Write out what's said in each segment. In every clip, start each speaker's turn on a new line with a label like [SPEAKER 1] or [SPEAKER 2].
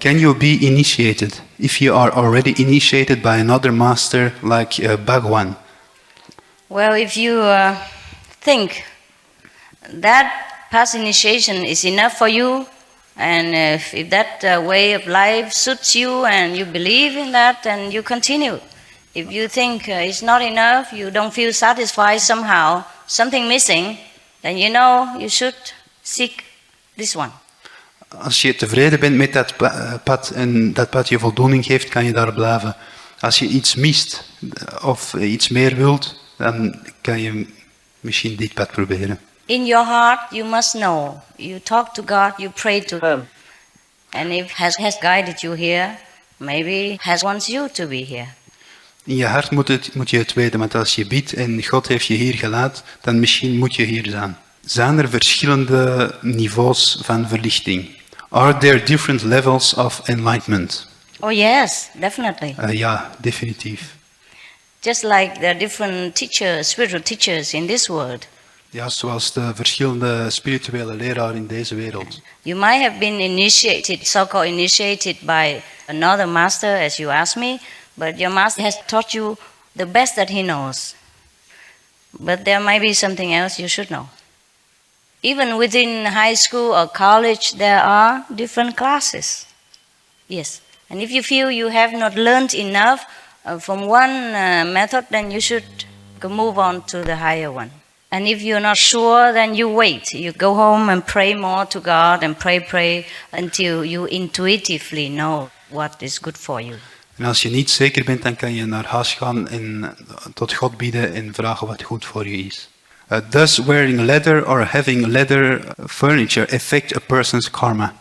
[SPEAKER 1] Can you be initiated if you are already initiated by another master like Bhagwan?
[SPEAKER 2] Well, if you think that past initiation is enough for you, and if that way of life suits you and you believe in that, then you continue. If you think it's not enough, you don't feel satisfied somehow, something missing, then you know you should seek this one.
[SPEAKER 1] Als je tevreden bent met dat pad en dat pad je voldoening geeft, kan je daar blijven. Als je iets mist of iets meer wilt, dan kan je misschien dit pad proberen.
[SPEAKER 2] In your heart, you must know. You talk to God, you pray to Him. And if He has guided you here, maybe He wants you to be here.
[SPEAKER 1] In je hart moet je het weten, want als je bidt en God heeft je hier gelaten, dan misschien moet je hier zijn. Zijn er verschillende niveaus van verlichting? Are there different levels of enlightenment?
[SPEAKER 2] Oh yes, definitely.
[SPEAKER 1] Ja, definitief.
[SPEAKER 2] Just like there are different teachers, spiritual teachers in this world.
[SPEAKER 1] Ja, zoals de verschillende spirituele leraren in deze wereld.
[SPEAKER 2] You might have been initiated, so-called initiated by another master, as you asked me, but your master has taught you the best that he knows. But there might be something else you should know. Even within high school or college, there are different classes. Yes. And if you feel you have not learned enough from one method, then you should move on to the higher one. And if you're not sure, then you wait. You go home and pray more to God and pray until you intuitively know what is good for you.
[SPEAKER 1] En als je niet zeker bent, dan kan je naar huis gaan en tot God bidden en vragen wat goed voor je is. Does wearing leather or having leather furniture affect a person's karma?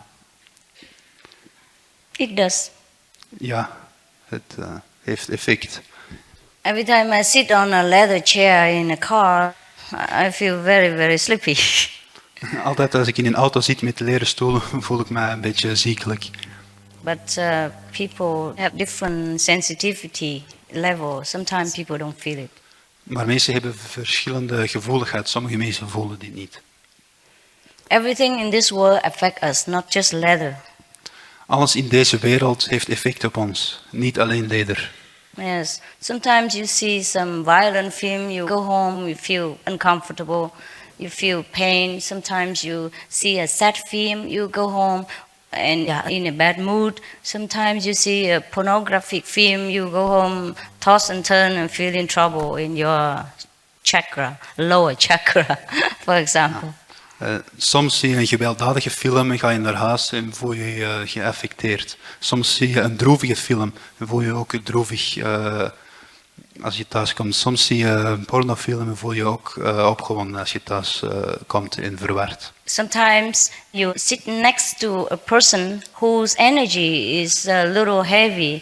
[SPEAKER 2] It does.
[SPEAKER 1] Ja, het heeft effect.
[SPEAKER 2] Every time I sit on a leather chair in a car, I feel very, very sleepy.
[SPEAKER 1] Altijd als ik in een auto zit met leren stoelen, voel ik me een beetje ziekelijk.
[SPEAKER 2] But people have different sensitivity level. Sometimes people don't feel it.
[SPEAKER 1] Maar mensen hebben verschillende gevoeligheid. Sommige mensen voelen dit niet.
[SPEAKER 2] Everything in this world affects us, not just leather.
[SPEAKER 1] Alles in deze wereld heeft effect op ons, niet alleen leder.
[SPEAKER 2] Yes. Sometimes you see some violent film, you go home, you feel uncomfortable, you feel pain. Sometimes you see a sad film, you go home and in a bad mood. Sometimes you see a pornographic film, you go home, toss and turn and feel in trouble in your chakra, lower chakra, for example.
[SPEAKER 1] Soms zie je een gewelddadige film en ga je naar huis en voel je je geaffecteerd. Soms zie je een droevige film en voel je je ook droevig als je thuis komt. Soms zie je een pornofilm en voel je je ook opgewonden als je thuis komt en verward.
[SPEAKER 2] Sometimes you sit next to a person whose energy is a little heavy,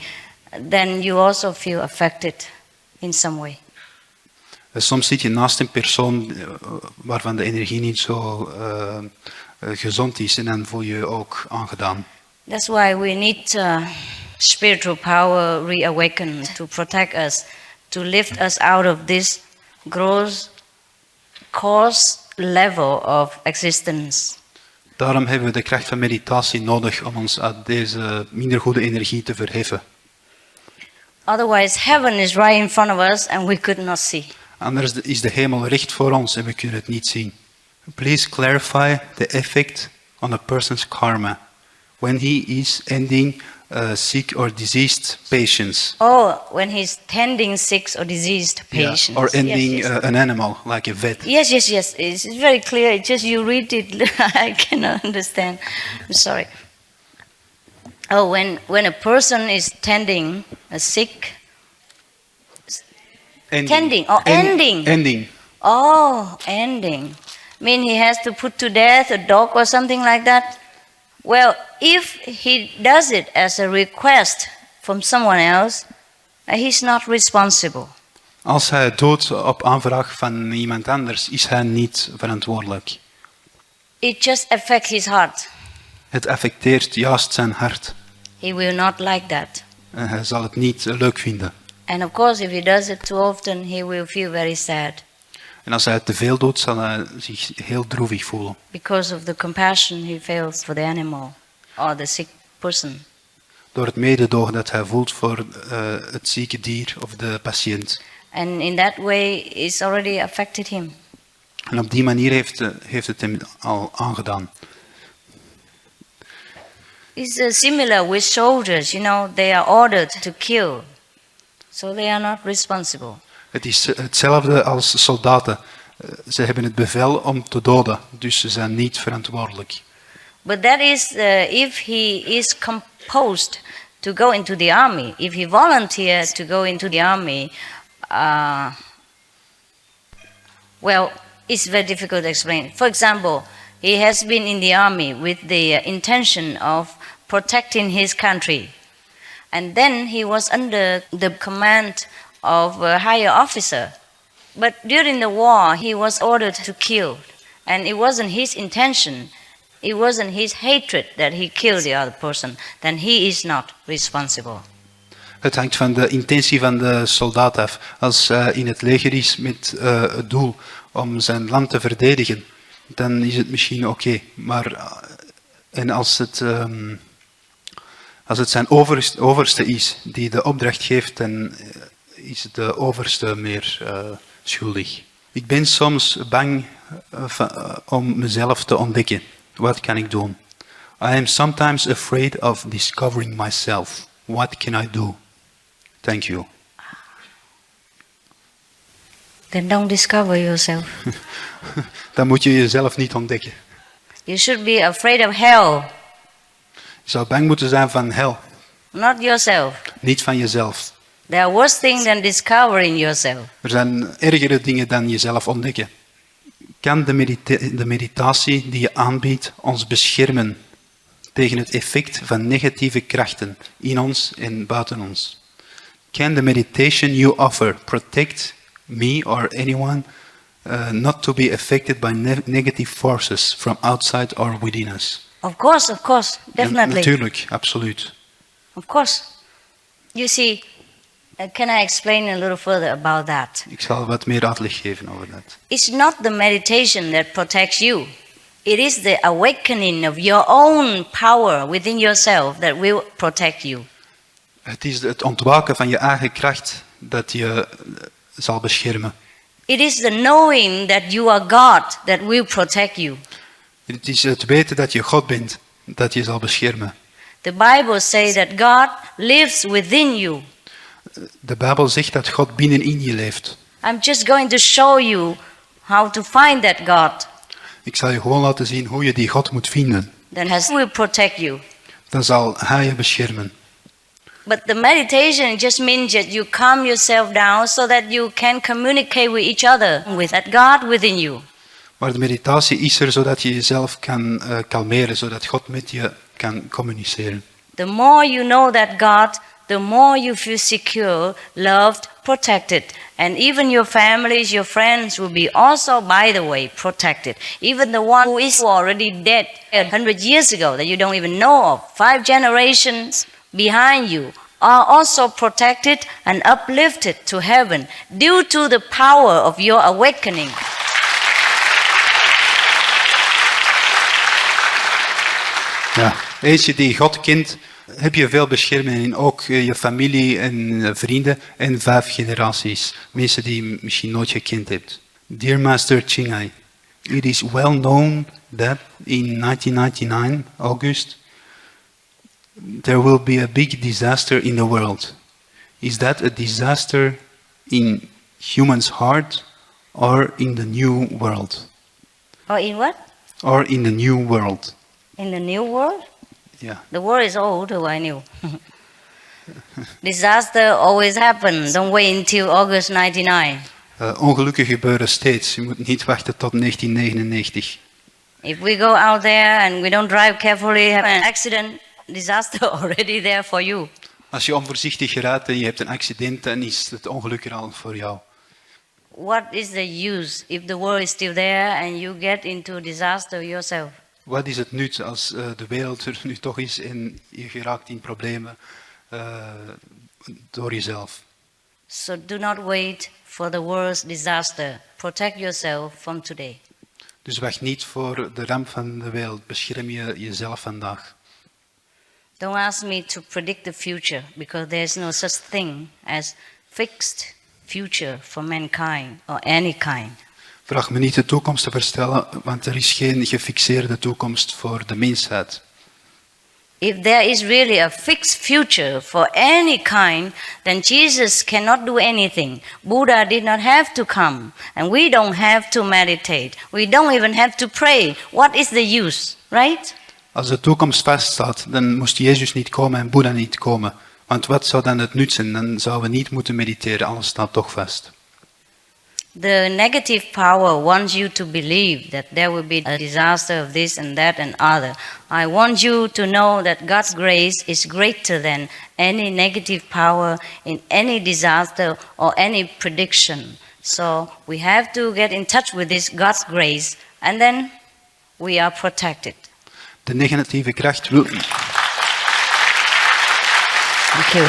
[SPEAKER 2] then you also feel affected in some way.
[SPEAKER 1] Soms zit je naast een persoon waarvan de energie niet zo gezond is en dan voel je je ook aangedaan.
[SPEAKER 2] That's why we need spiritual power reawakened to protect us, to lift us out of this gross coarse level of existence.
[SPEAKER 1] Daarom hebben we de kracht van meditatie nodig om ons uit deze minder goede energie te verheffen.
[SPEAKER 2] Otherwise, heaven is right in front of us and we could not see.
[SPEAKER 1] Anders is de hemel recht voor ons en we kunnen het niet zien. Please clarify the effect on a person's karma when he is ending sick or diseased patients.
[SPEAKER 2] Oh, when he's tending sick or diseased patients.
[SPEAKER 1] Yeah, or ending
[SPEAKER 2] yes.
[SPEAKER 1] An animal, like a vet.
[SPEAKER 2] Yes. It's very clear. It's just you read it, I cannot understand. I'm sorry. Oh, when a person is tending a sick.
[SPEAKER 1] Ending.
[SPEAKER 2] Ending. Oh, ending. Mean he has to put to death a dog or something like that? Well, if he does it as a request from someone else, he's not responsible.
[SPEAKER 1] Als hij het doet op aanvraag van iemand anders, is hij niet verantwoordelijk.
[SPEAKER 2] It just affects his heart.
[SPEAKER 1] Het affecteert juist zijn hart.
[SPEAKER 2] He will not like that.
[SPEAKER 1] Hij zal het niet leuk vinden.
[SPEAKER 2] And of course, if he does it too often, he will feel very sad.
[SPEAKER 1] En als hij het te veel doet, zal hij zich heel droevig voelen.
[SPEAKER 2] Because of the compassion he feels for the animal or the sick person.
[SPEAKER 1] door het mededogen dat hij voelt voor het zieke dier of de patiënt.
[SPEAKER 2] And in that way, it's already affected him.
[SPEAKER 1] En op die manier heeft het hem al aangedaan.
[SPEAKER 2] It's similar with soldiers, they are ordered to kill. So they are not responsible.
[SPEAKER 1] Het is hetzelfde als soldaten. Ze hebben het bevel om te doden, dus ze zijn niet verantwoordelijk.
[SPEAKER 2] But that is if he is composed to go into the army. If he volunteers to go into the army, well, it's very difficult to explain. For example, he has been in the army with the intention of protecting his country. And then he was under the command of a higher officer. But during the war, he was ordered to kill. And it wasn't his intention. It wasn't his hatred that he killed the other person. Then he is not responsible.
[SPEAKER 1] Het hangt van de intentie van de soldaat af. Als hij in het leger is met het doel om zijn land te verdedigen, dan is het misschien oké. Maar en als het zijn overste is die de opdracht geeft, dan is de overste meer schuldig. Ik ben soms bang om mezelf te ontdekken. Wat kan ik doen? I am sometimes afraid of discovering myself. What can I do? Thank you.
[SPEAKER 2] Then don't discover yourself.
[SPEAKER 1] Dan moet je jezelf niet ontdekken.
[SPEAKER 2] You should be afraid of hell.
[SPEAKER 1] Je zou bang moeten zijn van hel.
[SPEAKER 2] Not yourself.
[SPEAKER 1] Niet van jezelf.
[SPEAKER 2] There are worse things than discovering yourself.
[SPEAKER 1] Er zijn ergere dingen dan jezelf ontdekken. Kan de meditatie die je aanbiedt ons beschermen tegen het effect van negatieve krachten in ons en buiten ons? Can the meditation you offer protect me or anyone not to be affected by negative forces from outside or within us?
[SPEAKER 2] Of course, definitely.
[SPEAKER 1] Ja, natuurlijk, absoluut.
[SPEAKER 2] Of course. You see, can I explain a little further about that?
[SPEAKER 1] Ik zal wat meer uitleg geven over dat.
[SPEAKER 2] It's not the meditation that protects you. It is the awakening of your own power within yourself that will protect you.
[SPEAKER 1] Het is het ontwaken van je eigen kracht dat je zal beschermen.
[SPEAKER 2] It is the knowing that you are God that will protect you.
[SPEAKER 1] Het is het weten dat je God bent dat je zal beschermen.
[SPEAKER 2] The Bible says that God lives within you.
[SPEAKER 1] De Bijbel zegt dat God binnenin je leeft.
[SPEAKER 2] I'm just going to show you how to find that God.
[SPEAKER 1] Ik zal je gewoon laten zien hoe je die God moet vinden.
[SPEAKER 2] Then He will protect you.
[SPEAKER 1] Dan zal Hij je beschermen.
[SPEAKER 2] But the meditation just means that you calm yourself down so that you can communicate with each other, with that God within you.
[SPEAKER 1] Maar de meditatie is er zodat je jezelf kan kalmeren, zodat God met je kan communiceren.
[SPEAKER 2] The more you know that God, the more you feel secure, loved, protected. And even your families, your friends will be also, by the way, protected. Even the one who is already dead 100 years ago that you don't even know of, 5 generations behind you, are also protected and uplifted to heaven due to the power of your awakening.
[SPEAKER 1] Ja, eens je die God kent, heb je veel bescherming in ook je familie en vrienden en 5 generaties. Mensen die je misschien nooit gekend hebt. Dear Master Chingai, it is well known that in 1999, August, there will be a big disaster in the world. Is that a disaster in humans' heart or in the new world?
[SPEAKER 2] Or in what?
[SPEAKER 1] Or in the new world?
[SPEAKER 2] In the new world?
[SPEAKER 1] Yeah.
[SPEAKER 2] The world is old, I knew. Disaster always happens. Don't wait until August 99.
[SPEAKER 1] Ongelukken gebeuren steeds. Je moet niet wachten tot 1999.
[SPEAKER 2] If we go out there and we don't drive carefully, have an accident, disaster already there for you.
[SPEAKER 1] Als je onvoorzichtig rijdt en je hebt een accident, dan is het ongeluk er al voor jou.
[SPEAKER 2] What is the use if the world is still there and you get into disaster yourself?
[SPEAKER 1] Wat is het nut als de wereld er nu toch is en je geraakt in problemen door jezelf?
[SPEAKER 2] So do not wait for the world's disaster. Protect yourself from today.
[SPEAKER 1] Dus wacht niet voor de ramp van de wereld. Bescherm je jezelf vandaag.
[SPEAKER 2] Don't ask me to predict the future, because there's no such thing as fixed future for mankind or any kind.
[SPEAKER 1] Vraag me niet de toekomst te voorspellen, want er is geen gefixeerde toekomst voor de mensheid.
[SPEAKER 2] If there is really a fixed future for any kind, then Jesus cannot do anything. Buddha did not have to come, and we don't have to meditate. We don't even have to pray. What is the use, right?
[SPEAKER 1] Als de toekomst vaststaat, dan moest Jezus niet komen en Boeddha niet komen. Want wat zou dan het nut zijn? Dan zouden we niet moeten mediteren, alles staat toch vast.
[SPEAKER 2] The negative power wants you to believe that there will be a disaster of this and that and other. I want you to know that God's grace is greater than any negative power in any disaster or any prediction. So we have to get in touch with this God's grace, and then we are protected.
[SPEAKER 1] De negatieve kracht wil...
[SPEAKER 2] Thank you.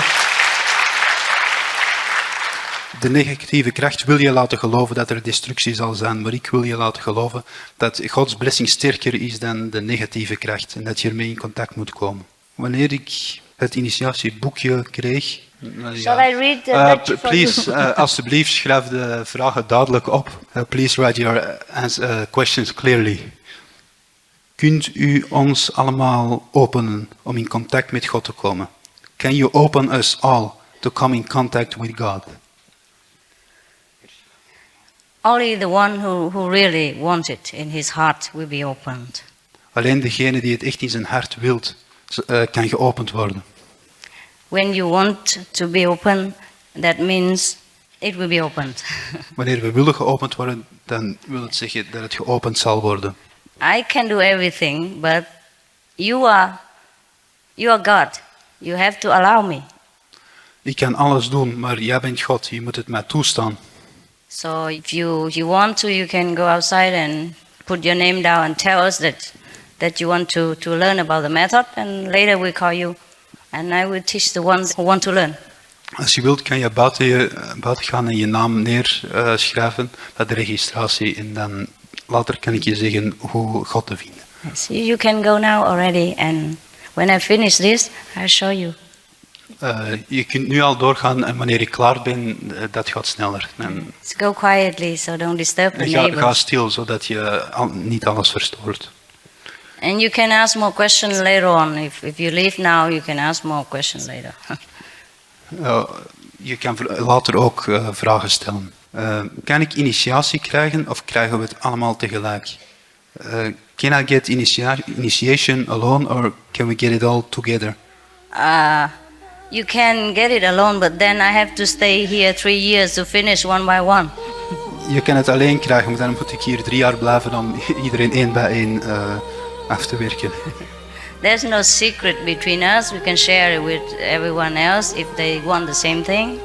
[SPEAKER 1] De negatieve kracht wil je laten geloven dat er destructie zal zijn, maar ik wil je laten geloven dat Gods blessing sterker is dan de negatieve kracht en dat je ermee in contact moet komen. Wanneer ik het initiatieboekje kreeg...
[SPEAKER 2] Shall I read the lecture for
[SPEAKER 1] please,
[SPEAKER 2] you?
[SPEAKER 1] alsjeblieft, schrijf de vragen duidelijk op. Please write your questions clearly. Kunt u ons allemaal openen om in contact met God te komen? Can you open us all to come in contact with God?
[SPEAKER 2] Only the one who really wants it in his heart will be opened.
[SPEAKER 1] Alleen degene die het echt in zijn hart wilt, kan geopend worden.
[SPEAKER 2] When you want to be open, that means it will be opened.
[SPEAKER 1] Wanneer we willen geopend worden, dan wil het zeggen dat het geopend zal worden.
[SPEAKER 2] I can do everything, but you are God. You have to allow me.
[SPEAKER 1] Ik kan alles doen, maar jij bent God, je moet het mij toestaan.
[SPEAKER 2] So if you want to, you can go outside and put your name down and tell us that you want to learn about the method, and later we call you and I will teach the ones who want to learn.
[SPEAKER 1] Als je wilt, kan je buiten gaan en je naam neerschrijven bij de registratie en dan later kan ik je zeggen hoe God te vinden.
[SPEAKER 2] Yes, you can go now already, and when I finish this, I'll show you.
[SPEAKER 1] Je kunt nu al doorgaan en wanneer ik klaar ben, dat gaat sneller. En
[SPEAKER 2] Let's go quietly, so don't disturb the
[SPEAKER 1] ga
[SPEAKER 2] neighbors.
[SPEAKER 1] stil, zodat je niet alles verstoort.
[SPEAKER 2] And you can ask more questions later on. If you leave now, you can ask more questions later.
[SPEAKER 1] Je kan later ook vragen stellen. Kan ik initiatie krijgen of krijgen we het allemaal tegelijk? Can I get initiation alone or can we get it all together?
[SPEAKER 2] You can get it alone, but then I have to stay here 3 years to finish one by one.
[SPEAKER 1] Je kan het alleen krijgen, maar dan moet ik hier 3 jaar blijven om iedereen één bij één af te werken.
[SPEAKER 2] There's no secret between us. We can share it with everyone else if they want the same thing.